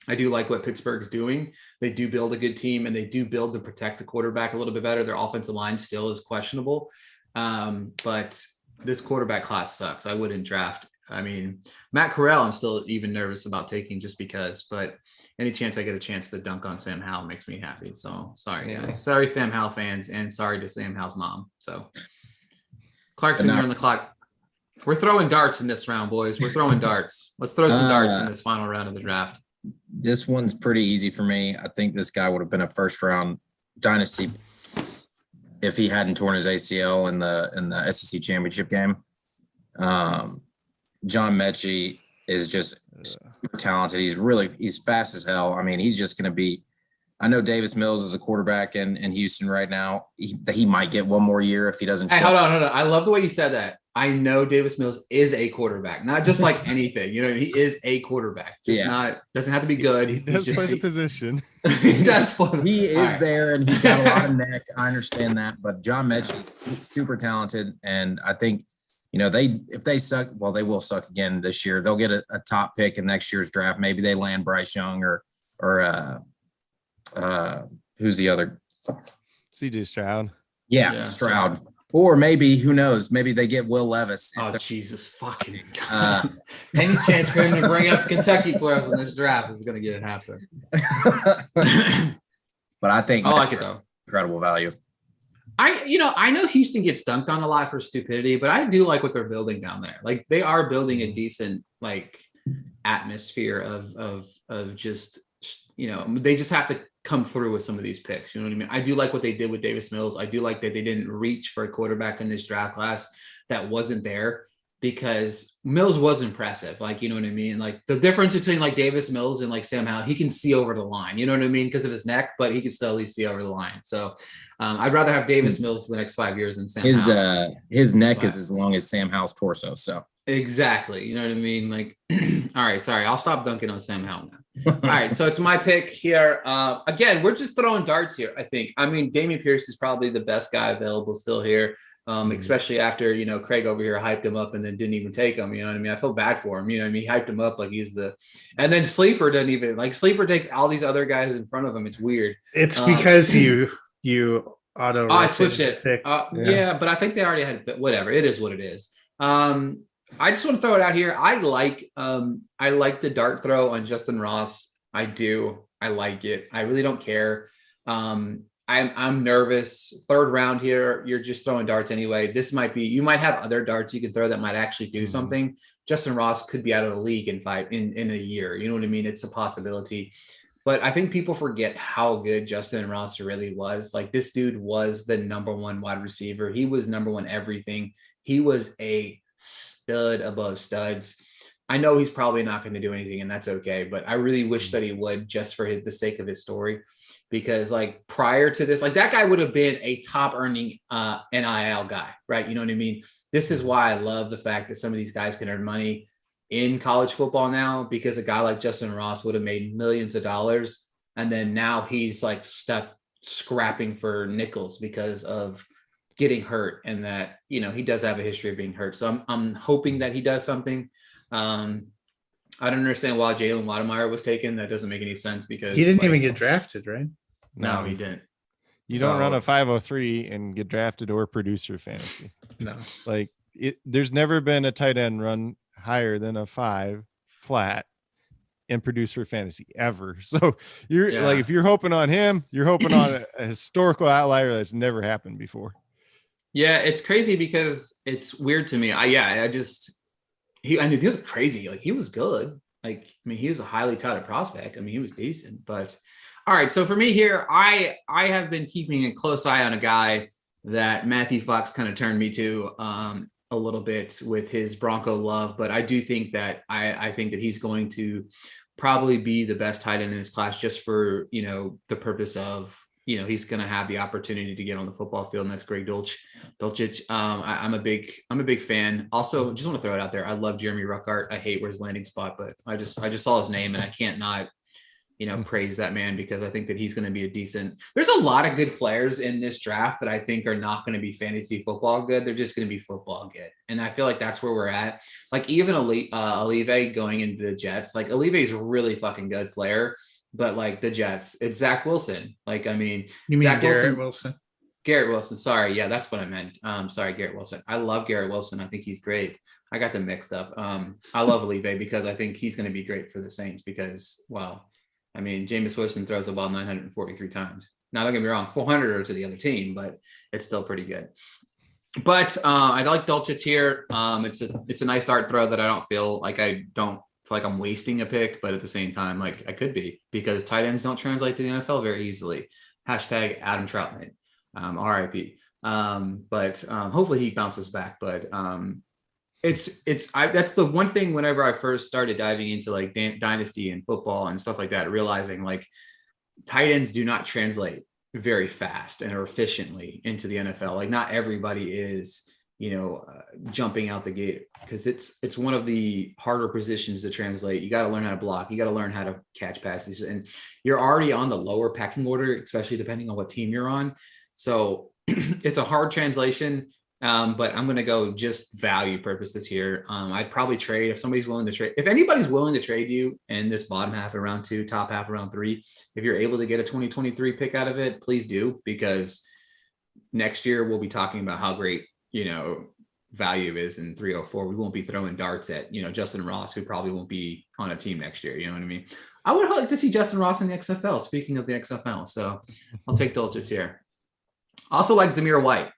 [SPEAKER 1] I do like what Pittsburgh's doing. They do build a good team, and they do build to protect the quarterback a little bit better. Their offensive line still is questionable. But this quarterback class sucks. I wouldn't draft. I mean, Matt Corral, I'm still even nervous about taking just because, but any chance I get a chance to dunk on Sam Howell makes me happy. So sorry, guys. Sorry, Sam Howell fans, and sorry to Sam Howell's mom. So Clarkson, you're on the clock. We're throwing darts in this round, boys. We're throwing darts. Let's throw some darts in this final round of the draft.
[SPEAKER 2] This one's pretty easy for me. I think this guy would have been a first round dynasty if he hadn't torn his ACL in the SEC championship game. John Mechie is just super talented. He's fast as hell. I mean, he's just going to be. I know Davis Mills is a quarterback in Houston right now. He might get one more year if he doesn't.
[SPEAKER 1] Hey, hold on. I love the way you said that. I know Davis Mills is a quarterback, not just like anything. You know, he is a quarterback. Doesn't have to be good.
[SPEAKER 3] He does play the position.
[SPEAKER 1] He does play.
[SPEAKER 2] He is there, and he's got a lot of neck. I understand that, but John Mechie's super talented, and I think, you know, if they suck, well, they will suck again this year. They'll get a top pick in next year's draft. Maybe they land Bryce Young or who's the other?
[SPEAKER 3] CJ Stroud.
[SPEAKER 2] Yeah, Stroud. Or maybe, who knows? Maybe they get Will Levis.
[SPEAKER 1] Oh, Jesus fucking God. Any chance for him to bring up Kentucky players in this draft is going to get it happen.
[SPEAKER 2] But I think
[SPEAKER 1] I like it, though.
[SPEAKER 2] Incredible value.
[SPEAKER 1] I know Houston gets dunked on a lot for stupidity, but I do like what they're building down there. Like, they are building a decent, like, atmosphere of just, you know, they just have to come through with some of these picks. You know what I mean? I do like what they did with Davis Mills. I do like that they didn't reach for a quarterback in this draft class that wasn't there, because Mills was impressive. Like, you know what I mean? Like, the difference between like Davis Mills and like Sam Howell, he can see over the line, you know what I mean? Because of his neck, but he can still at least see over the line. So I'd rather have Davis Mills for the next 5 years than Sam Howell.
[SPEAKER 2] His neck is as long as Sam Howell's torso. So
[SPEAKER 1] exactly. You know what I mean? Like, all right, sorry. I'll stop dunking on Sam Howell now. All right. So it's my pick here. Again, we're just throwing darts here, I think. I mean, Damian Pierce is probably the best guy available still here. Especially after, you know, Craig over here hyped him up and then didn't even take him. You know what I mean? I feel bad for him. You know what I mean? He hyped him up like he's and then Sleeper doesn't even, like, Sleeper takes all these other guys in front of him. It's weird.
[SPEAKER 4] It's because you auto.
[SPEAKER 1] I switched it. Yeah, but I think they already had it. Whatever. It is what it is. I just want to throw it out here. I like the dart throw on Justin Ross. I do. I like it. I really don't care. I'm nervous. Third round here, you're just throwing darts anyway. You might have other darts you can throw that might actually do something. Justin Ross could be out of the league in a year. You know what I mean? It's a possibility. But I think people forget how good Justin Ross really was. Like, this dude was the number one wide receiver. He was number one everything. He was a stud above studs. I know he's probably not going to do anything, and that's okay. But I really wish that he would, just for the sake of his story. Because, like, prior to this, like, that guy would have been a top earning NIL guy, right? You know what I mean? This is why I love the fact that some of these guys can earn money in college football now, because a guy like Justin Ross would have made millions of dollars. And then now he's like stuck scrapping for nickels because of getting hurt, and that, you know, he does have a history of being hurt. So I'm hoping that he does something. I don't understand why Jalen Wademeyer was taken. That doesn't make any sense, because
[SPEAKER 4] he didn't even get drafted, right?
[SPEAKER 1] No, he didn't.
[SPEAKER 3] You don't run a 503 and get drafted or producer fantasy.
[SPEAKER 4] No,
[SPEAKER 3] like there's never been a tight end run higher than a 5 flat in producer fantasy ever. So you're like, if you're hoping on him, you're hoping on a historical outlier that's never happened before.
[SPEAKER 1] Yeah, it's crazy because it's weird to me. He was crazy. Like, he was good. Like, I mean, he was a highly touted prospect. I mean, he was decent. But all right, so for me here, I have been keeping a close eye on a guy that Matthew Fox kind of turned me to a little bit with his Bronco love. But I do think that I think that he's going to probably be the best tight end in this class, just for, you know, the purpose of he's going to have the opportunity to get on the football field, and that's Greg Dulcich. I'm a big fan. Also, just want to throw it out there. I love Jeremy Ruckart. I hate where his landing spot, but I just saw his name and I can't not, praise that man, because I think that he's going to be there's a lot of good players in this draft that I think are not going to be fantasy football good. They're just going to be football good. And I feel like that's where we're at. Like even Olive going into the Jets, like Olive's a really fucking good player, but like the Jets, it's Zach Wilson. Like, I mean,
[SPEAKER 4] you mean
[SPEAKER 1] Zach
[SPEAKER 4] Garrett Wilson?
[SPEAKER 1] Garrett Wilson. Sorry. Yeah, that's what I meant. Sorry, Garrett Wilson. I love Garrett Wilson. I think he's great. I got them mixed up. I love Olive because I think he's going to be great for the Saints because, well, I mean, Jameis Winston throws the ball 943 times. Now, don't get me wrong, 400 are to the other team, but it's still pretty good. But I like Dulcich here. It's a nice dart throw that I don't feel like I'm wasting a pick, but at the same time, like I could be, because tight ends don't translate to the NFL very easily. Hashtag Adam Troutman, RIP. But hopefully he bounces back. But that's the one thing whenever I first started diving into like dynasty and football and stuff like that, realizing like tight ends do not translate very fast and or efficiently into the NFL. Like not everybody is, jumping out the gate, because it's one of the harder positions to translate. You got to learn how to block. You got to learn how to catch passes, and you're already on the lower pecking order, especially depending on what team you're on. So it's a hard translation. But I'm going to go just value purposes here. I'd probably trade if somebody's willing to trade. If anybody's willing to trade you in this bottom half of round 2, top half of round 3, if you're able to get a 2023 pick out of it, please do, because next year we'll be talking about how great, value is in 304. We won't be throwing darts at, Justin Ross, who probably won't be on a team next year. You know what I mean? I would like to see Justin Ross in the XFL. Speaking of the XFL, so I'll take Dulcich here. Also like Zamir White.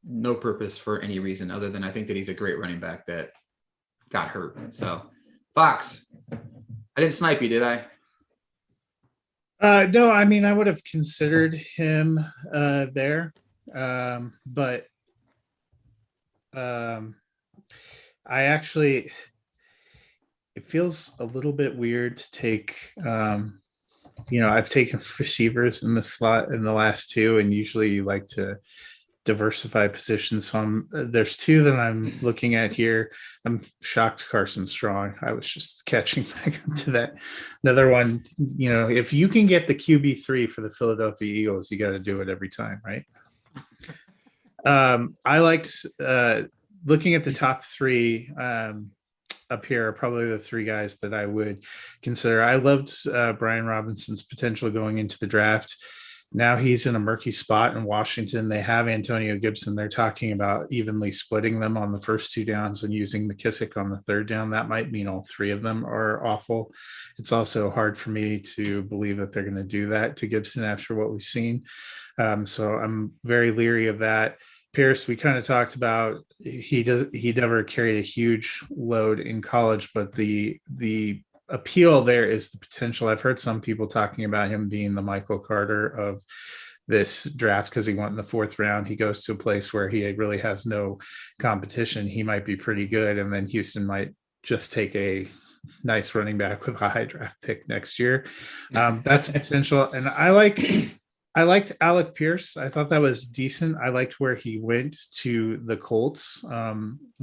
[SPEAKER 1] No purpose for any reason other than I think that he's a great running back that got hurt. So Fox, I didn't snipe you, did I?
[SPEAKER 4] No, I mean, I would have considered him there. But I actually, it feels a little bit weird to take, I've taken receivers in the slot in the last 2, and usually you like to diversify positions. So there's 2 that I'm looking at here. I'm shocked Carson Strong. I was just catching back up to that. Another one, if you can get the QB3 for the Philadelphia Eagles, you got to do it every time, right? I liked looking at the top 3 up here are probably the 3 guys that I would consider. I loved Brian Robinson's potential going into the draft. Now he's in a murky spot in Washington. They have Antonio Gibson. They're talking about evenly splitting them on the first 2 downs and using McKissick on the 3rd down. That might mean all 3 of them are awful. It's also hard for me to believe that they're going to do that to Gibson after what we've seen. So I'm very leery of that. Pierce, we kind of talked about, he never carried a huge load in college, but the appeal there is the potential. I've heard some people talking about him being the Michael Carter of this draft because he went in the 4th round. He goes to a place where he really has no competition. He might be pretty good, and then Houston might just take a nice running back with a high draft pick next year. That's potential. And I liked Alec Pierce. I thought that was decent. I liked where he went to the Colts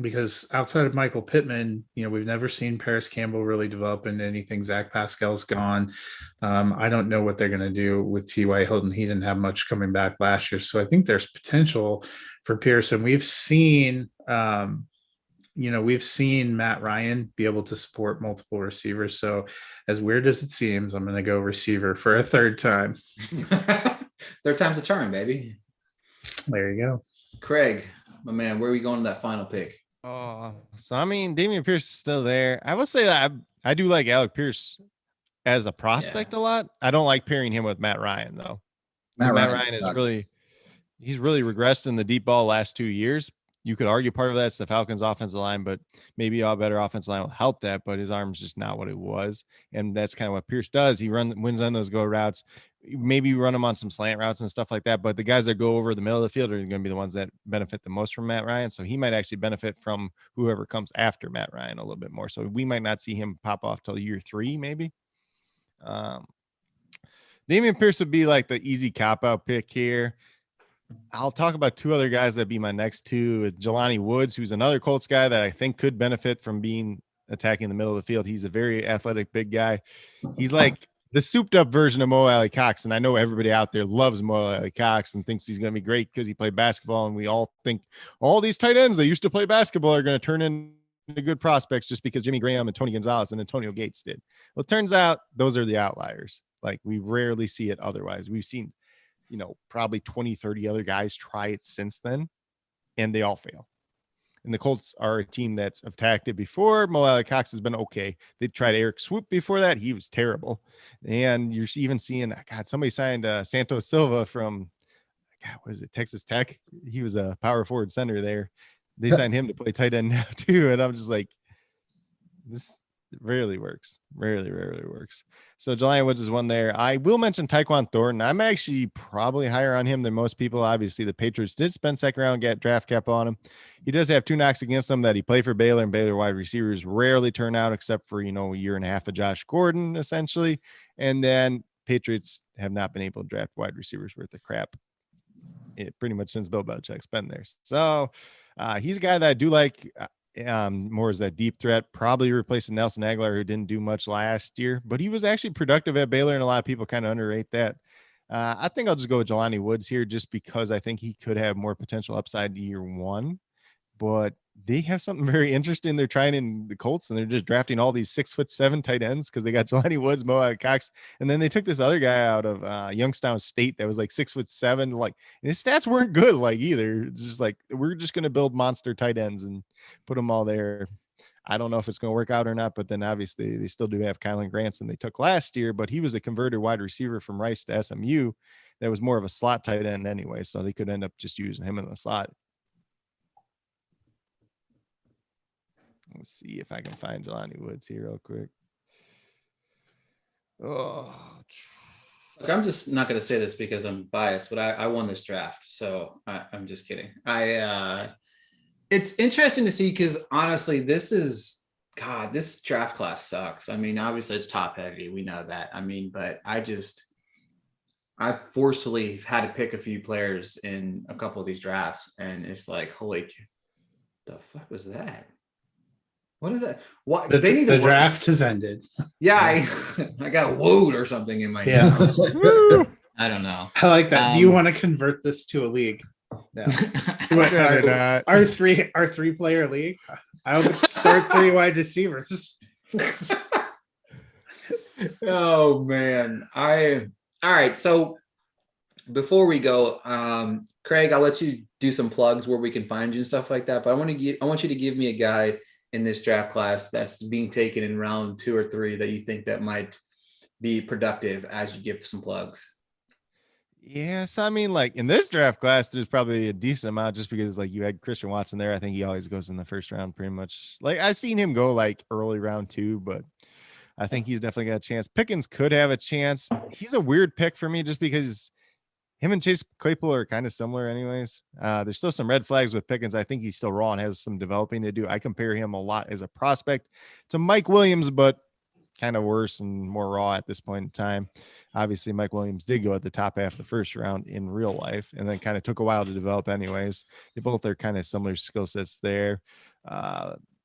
[SPEAKER 4] because outside of Michael Pittman, we've never seen Paris Campbell really develop into anything. Zach Pascal's gone. I don't know what they're going to do with T.Y. Hilton. He didn't have much coming back last year. So I think there's potential for Pierce. And we've seen Matt Ryan be able to support multiple receivers. So as weird as it seems, I'm going to go receiver for a 3rd time.
[SPEAKER 1] 3rd time's a charm, baby.
[SPEAKER 4] There you go.
[SPEAKER 1] Craig, my man, where are we going to that final pick?
[SPEAKER 3] Oh, so I mean, Damian Pierce is still there. I will say that I do like Alec Pierce as a prospect a lot. I don't like pairing him with Matt Ryan though. Matt Ryan is he's really regressed in the deep ball last 2 years. You could argue part of that's the Falcons' offensive line, but maybe a better offensive line will help that. But his arm's just not what it was, and that's kind of what Pierce does. He wins on those go routes. Maybe run him on some slant routes and stuff like that. But the guys that go over the middle of the field are going to be the ones that benefit the most from Matt Ryan. So he might actually benefit from whoever comes after Matt Ryan a little bit more. So we might not see him pop off till year 3, maybe. Damian Pierce would be like the easy cop-out pick here. I'll talk about two other guys that be my next two. Jelani Woods, who's another Colts guy that I think could benefit from being attacking the middle of the field. He's a very athletic, big guy. He's like the souped up version of Mo Alley Cox. And I know everybody out there loves Mo Alley Cox and thinks he's going to be great because he played basketball. And we all think all these tight ends that used to play basketball are going to turn into good prospects just because Jimmy Graham and Tony Gonzalez and Antonio Gates did. Well, it turns out those are the outliers. Like we rarely see it otherwise. We've seen, probably 20, 30 other guys try it since then, and they all fail. And the Colts are a team that's attacked it before. Mo Alley Cox has been okay. They tried Eric Swoop before that. He was terrible. And you're even seeing, somebody signed Santos Silva from, what is it, Texas Tech? He was a power forward center there. They signed him to play tight end now too. And I'm just like, this rarely works. Rarely works. So Jelani Woods is one there. I will mention Taekwon Thornton. I'm actually probably higher on him than most people. Obviously, the Patriots did spend second round draft cap on him. He does have 2 knocks against him that he played for Baylor, and Baylor wide receivers rarely turn out except for, a year and a half of Josh Gordon, essentially. And then Patriots have not been able to draft wide receivers worth of crap. Pretty much since Bill Belichick's been there. So he's a guy that I do like. More as that deep threat, probably replacing Nelson Aguilar, who didn't do much last year, but he was actually productive at Baylor, and a lot of people kind of underrate that. I think I'll just go with Jelani Woods here just because I think he could have more potential upside year one, but they have something very interesting they're trying in the Colts, and they're just drafting all these 6'7" tight ends because they got Jelani Woods, Mo Alley Cox, and then they took this other guy out of Youngstown State that was like 6'7", like, and his stats weren't good like either. It's just like, we're just going to build monster tight ends and put them all there. I don't know if it's going to work out or not, but then obviously they still do have Kylan Granson they took last year, but he was a converted wide receiver from Rice to SMU that was more of a slot tight end anyway, so they could end up just using him in the slot. Let's see if I can find Jelani Woods here real quick. Oh,
[SPEAKER 1] look, I'm just not going to say this because I'm biased, but I won this draft, so I'm just kidding. It's interesting to see because honestly, this draft class sucks. I mean, obviously it's top heavy. We know that. I mean, but I forcefully had to pick a few players in a couple of these drafts, and it's like, holy, the fuck was that? What is that? What
[SPEAKER 4] the draft has ended?
[SPEAKER 1] Yeah, I got wooed or something in my
[SPEAKER 4] yeah.
[SPEAKER 1] I don't know.
[SPEAKER 4] I like that. Do you want to convert this to a league? No. Our three player league. I would start 3 wide receivers.
[SPEAKER 1] Oh man. All right. So before we go, Craig, I'll let you do some plugs where we can find you and stuff like that. But I want you to give me a guy in this draft class that's being taken in round 2 or 3 that you think that might be productive as you give some plugs.
[SPEAKER 3] Yes, I mean, like in this draft class, there's probably a decent amount just because like you had Christian Watson there. I think he always goes in the first round pretty much. Like I've seen him go like early round 2, but I think he's definitely got a chance. Pickens could have a chance. He's a weird pick for me just because him and Chase Claypool are kind of similar anyways. There's still some red flags with Pickens. I think he's still raw and has some developing to do. I compare him a lot as a prospect to Mike Williams, but kind of worse and more raw at this point in time. Obviously, Mike Williams did go at the top half of the first round in real life and then kind of took a while to develop anyways. They both are kind of similar skill sets there.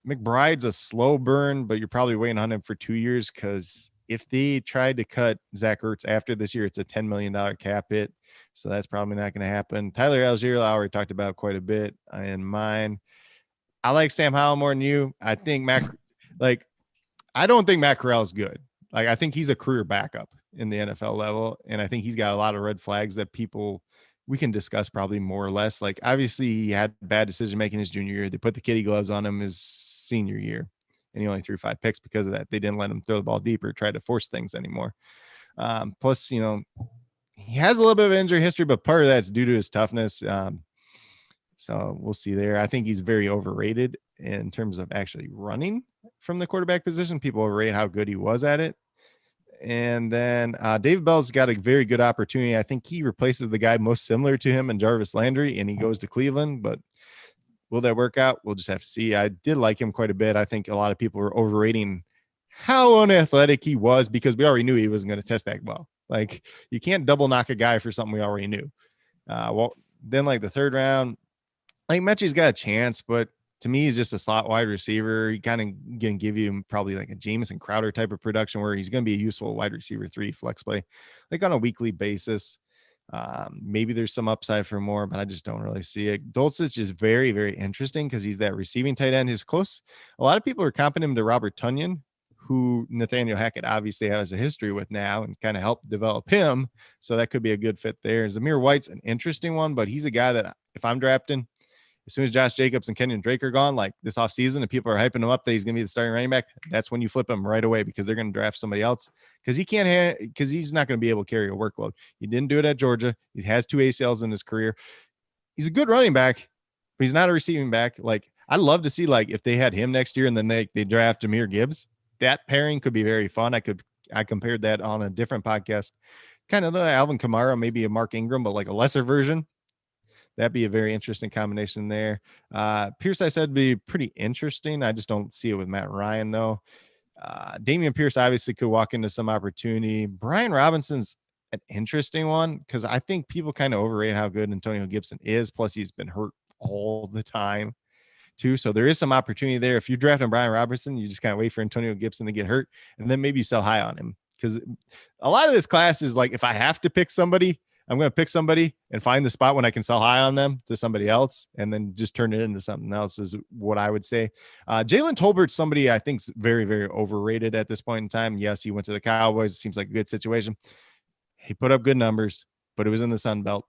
[SPEAKER 3] McBride's a slow burn, but you're probably waiting on him for 2 years because if they tried to cut Zach Ertz after this year, it's a $10 million cap hit. So that's probably not going to happen. Tyler Algiere, I already talked about quite a bit in mine. I like Sam Howell more than you. I think I don't think Matt Corral is good. Like, I think he's a career backup in the NFL level. And I think he's got a lot of red flags that we can discuss probably more or less. Like, obviously he had bad decision-making his junior year. They put the kitty gloves on him his senior year, and he only threw 5 picks because of that. They didn't let him throw the ball deeper, try to force things anymore. Plus, he has a little bit of injury history, but part of that's due to his toughness. So we'll see there. I think he's very overrated in terms of actually running from the quarterback position. People overrate how good he was at it. And then David Bell's got a very good opportunity. I think he replaces the guy most similar to him and Jarvis Landry, and he goes to Cleveland. But will that work out? We'll just have to see. I did like him quite a bit. I think a lot of people were overrating how unathletic he was because we already knew he wasn't going to test that well. Like you can't double knock a guy for something we already knew. Well, then like the third round, like Mechie's got a chance, but to me, he's just a slot wide receiver. He kind of going to give you probably like a Jamison Crowder type of production where he's going to be a useful wide receiver 3 flex play, like on a weekly basis. Maybe there's some upside for more, but I just don't really see it. Dulcich is very, very interesting because he's that receiving tight end. His close. A lot of people are comparing him to Robert Tonyan, who Nathaniel Hackett obviously has a history with now and kind of helped develop him. So that could be a good fit there. Zamir White's an interesting one, but he's a guy that if I'm drafting, as soon as Josh Jacobs and Kenyon Drake are gone, like this offseason, and people are hyping him up that he's going to be the starting running back, that's when you flip him right away because they're going to draft somebody else because he's not going to be able to carry a workload. He didn't do it at Georgia. He has 2 ACLs in his career. He's a good running back, but he's not a receiving back. Like I'd love to see like if they had him next year and then they draft Jahmyr Gibbs, that pairing could be very fun. I compared that on a different podcast, kind of the Alvin Kamara, maybe a Mark Ingram, but like a lesser version. That'd be a very interesting combination there. Pierce, I said, would be pretty interesting. I just don't see it with Matt Ryan, though. Damian Pierce obviously could walk into some opportunity. Brian Robinson's an interesting one because I think people kind of overrate how good Antonio Gibson is. Plus, he's been hurt all the time, too. So there is some opportunity there. If you're drafting Brian Robinson, you just kind of wait for Antonio Gibson to get hurt, and then maybe you sell high on him. Because a lot of this class is like, if I have to pick somebody, I'm going to pick somebody and find the spot when I can sell high on them to somebody else and then just turn it into something else is what I would say. Jalen Tolbert's somebody I think is very, very overrated at this point in time. Yes, he went to the Cowboys. It seems like a good situation. He put up good numbers, but it was in the Sun Belt.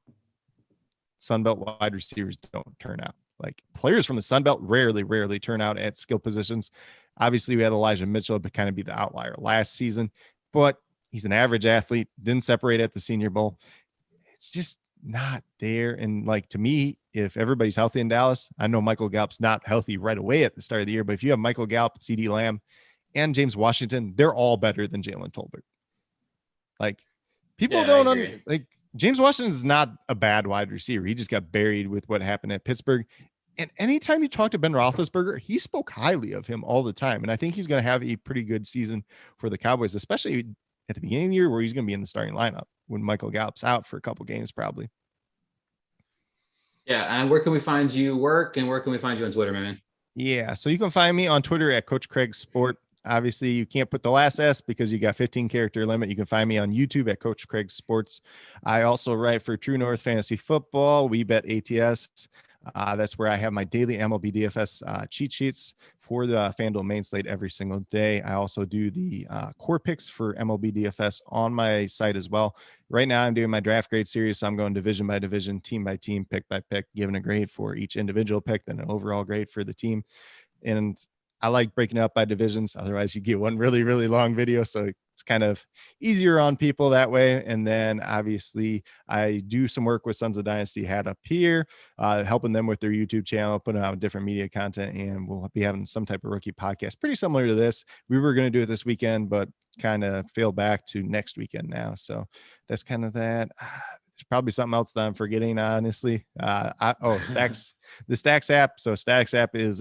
[SPEAKER 3] Sun Belt wide receivers don't turn out. Like players from the Sun Belt rarely turn out at skill positions. Obviously, we had Elijah Mitchell to kind of be the outlier last season, but he's an average athlete, didn't separate at the Senior Bowl. It's just not there. And like, to me, if everybody's healthy in Dallas, I know Michael Gallup's not healthy right away at the start of the year, but if you have Michael Gallup, CeeDee Lamb, and James Washington, they're all better than Jalen Tolbert. Like people don't like James Washington is not a bad wide receiver. He just got buried with what happened at Pittsburgh. And anytime you talk to Ben Roethlisberger, he spoke highly of him all the time. And I think he's going to have a pretty good season for the Cowboys, especially at the beginning of the year where he's going to be in the starting lineup when Michael Gallup's out for a couple games, probably.
[SPEAKER 1] Yeah. And where can we find you work and where can we find you on Twitter, man?
[SPEAKER 3] Yeah. So you can find me on Twitter at Coach Craig Sport. Obviously you can't put the last S because you got 15 character limit. You can find me on YouTube at Coach Craig Sports. I also write for True North Fantasy Football. We bet ATS. That's where I have my daily MLB DFS cheat sheets for the FanDuel main slate every single day. I also do the core picks for MLB DFS on my site as well. Right now I'm doing my draft grade series. So I'm going division by division, team by team, pick by pick, giving a grade for each individual pick, then an overall grade for the team. And I like breaking it up by divisions. Otherwise you get one really, really long video. So it's kind of easier on people that way. And then obviously I do some work with Sons of Dynasty Hat up here, helping them with their YouTube channel, putting out different media content, and we'll be having some type of rookie podcast, pretty similar to this. We were going to do it this weekend, but kind of failed back to next weekend now. So that's kind of that. There's probably something else that I'm forgetting, honestly. Stacks, the Stacks app. So Stacks app is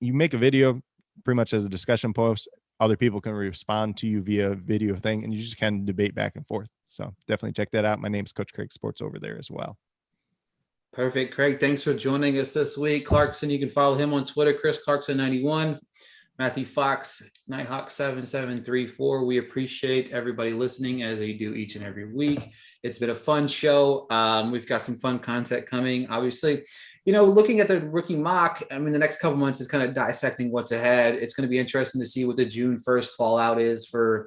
[SPEAKER 3] you make a video pretty much as a discussion post. Other people can respond to you via video thing, and you just kind of debate back and forth. So definitely check that out. My name's Coach Craig Sports over there as well.
[SPEAKER 1] Perfect. Craig, thanks for joining us this week. Clarkson, you can follow him on Twitter, Chris Clarkson91. Matthew Fox, Nighthawk7734. We appreciate everybody listening as they do each and every week. It's been a fun show. We've got some fun content coming. Obviously, looking at the rookie mock, the next couple months is kind of dissecting what's ahead. It's going to be interesting to see what the June 1st fallout is for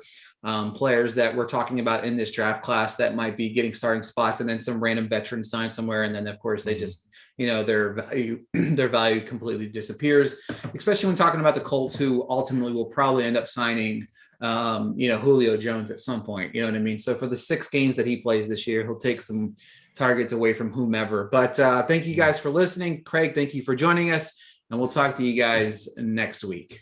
[SPEAKER 1] players that we're talking about in this draft class that might be getting starting spots, and then some random veterans signed somewhere. And then of course they just, their value completely disappears, especially when talking about the Colts, who ultimately will probably end up signing, Julio Jones at some point, you know what I mean? So for the 6 games that he plays this year, he'll take some targets away from whomever. But thank you guys for listening. Craig, thank you for joining us, and we'll talk to you guys next week.